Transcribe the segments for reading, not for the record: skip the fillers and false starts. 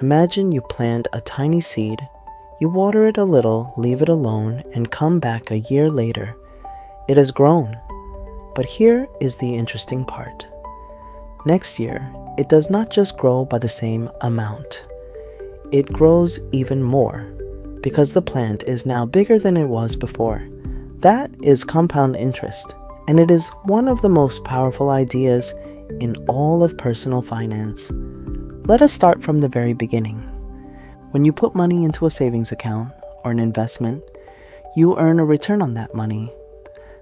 Imagine you plant a tiny seed, you water it a little, leave it alone, and come back a year later. It has grown. But here is the interesting part. Next year, it does not just grow by the same amount. It grows even more, because the plant is now bigger than it was before. That is compound interest, and it is one of the most powerful ideas in all of personal finance. Let us start from the very beginning. When you put money into a savings account or an investment, you earn a return on that money.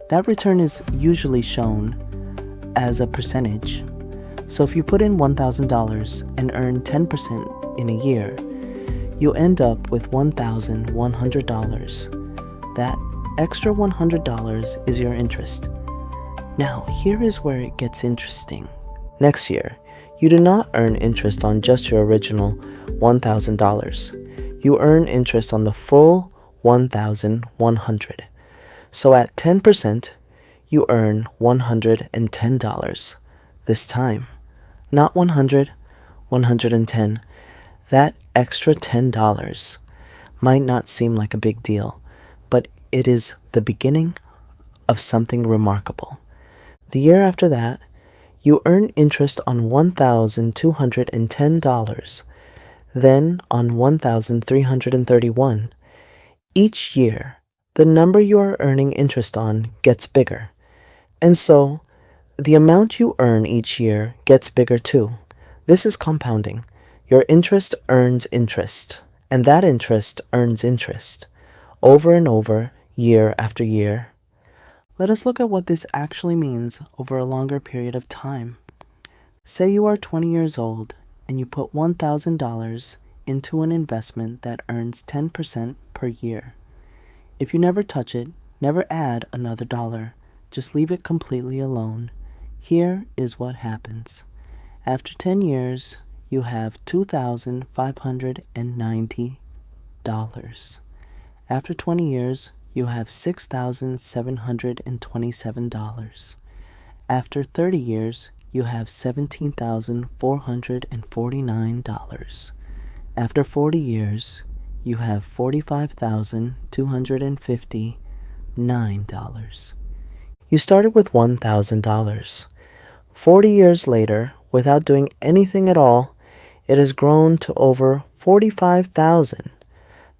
That return is usually shown as a percentage. So if you put in $1,000 and earn 10% in a year, you end up with $1,100. That extra $100 is your interest. Now, here is where it gets interesting. Next year, you do not earn interest on just your original $1,000. You earn interest on the full $1,100. So at 10%, you earn $110 this time. Not 100, 110. That extra $10 might not seem like a big deal, but it is the beginning of something remarkable. The year after that, you earn interest on $1,210, then on $1,331. Each year, the number you are earning interest on gets bigger. And so, the amount you earn each year gets bigger too. This is compounding. Your interest earns interest, and that interest earns interest, over and over, year after year. Let us look at what this actually means over a longer period of time. Say you are 20 years old and you put $1,000 into an investment that earns 10% per year. If you never touch it, never add another dollar, just leave it completely alone. Here is what happens. After 10 years, you have $2,590. After 20 years, you have $6,727. After 30 years, you have $17,449. After 40 years, you have $45,259. You started with $1,000. 40 years later, without doing anything at all, it has grown to over $45,000.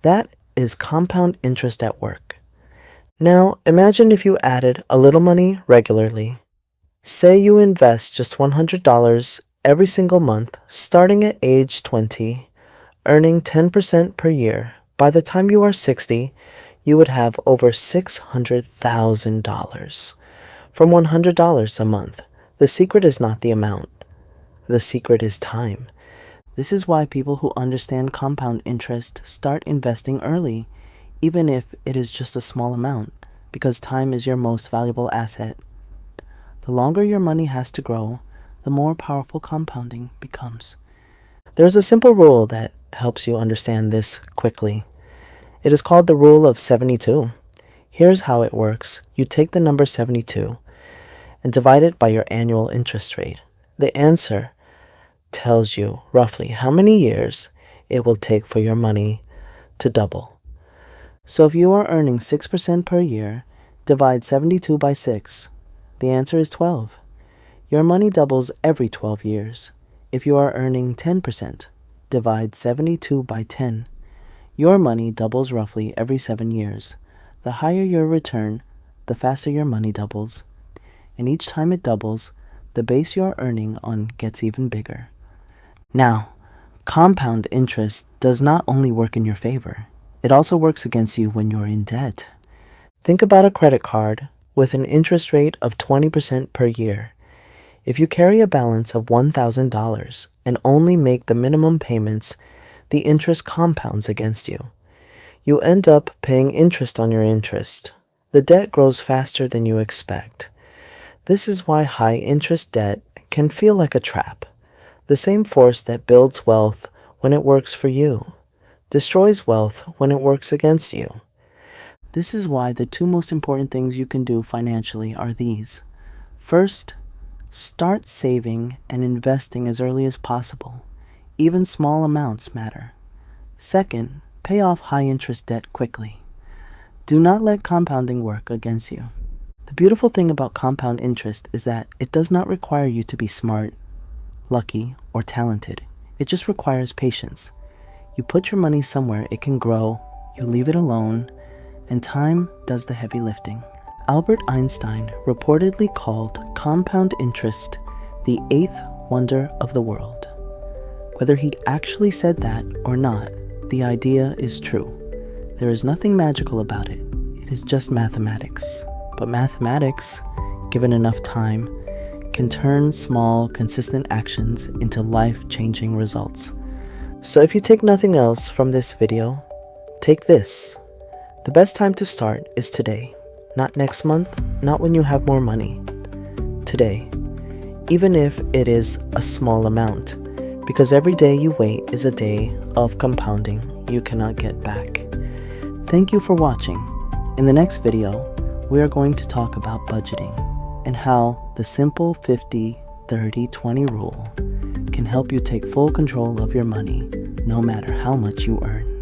That is compound interest at work. Now, imagine if you added a little money regularly. Say you invest just $100 every single month, starting at age 20, earning 10% per year. By the time you are 60, you would have over $600,000 from $100 a month. The secret is not the amount. The secret is time. This is why people who understand compound interest start investing early, even if it is just a small amount, because time is your most valuable asset. The longer your money has to grow, the more powerful compounding becomes. There's a simple rule that helps you understand this quickly. It is called the rule of 72. Here's how it works. You take the number 72 and divide it by your annual interest rate. The answer tells you roughly how many years it will take for your money to double. So if you are earning 6% per year, divide 72 by 6. The answer is 12. Your money doubles every 12 years. If you are earning 10%, divide 72 by 10. Your money doubles roughly every 7 years. The higher your return, the faster your money doubles. And each time it doubles, the base you are earning on gets even bigger. Now, compound interest does not only work in your favor, it also works against you when you're in debt. Think about a credit card with an interest rate of 20% per year. If you carry a balance of $1,000 and only make the minimum payments, the interest compounds against you. You end up paying interest on your interest. The debt grows faster than you expect. This is why high-interest debt can feel like a trap. The same force that builds wealth when it works for you destroys wealth when it works against you. This is why the two most important things you can do financially are these. First, start saving and investing as early as possible. Even small amounts matter. Second, pay off high-interest debt quickly. Do not let compounding work against you. The beautiful thing about compound interest is that it does not require you to be smart, lucky, or talented. It just requires patience. You put your money somewhere it can grow, you leave it alone, and time does the heavy lifting. Albert Einstein reportedly called compound interest the eighth wonder of the world. Whether he actually said that or not, the idea is true. There is nothing magical about it. It is just mathematics. But mathematics, given enough time, can turn small, consistent actions into life-changing results. So if you take nothing else from this video, take this. The best time to start is today. Not next month, not when you have more money. Today. Even if it is a small amount. Because every day you wait is a day of compounding you cannot get back. Thank you for watching. In the next video, we are going to talk about budgeting and how the simple 50-30-20 rule can help you take full control of your money no matter how much you earn.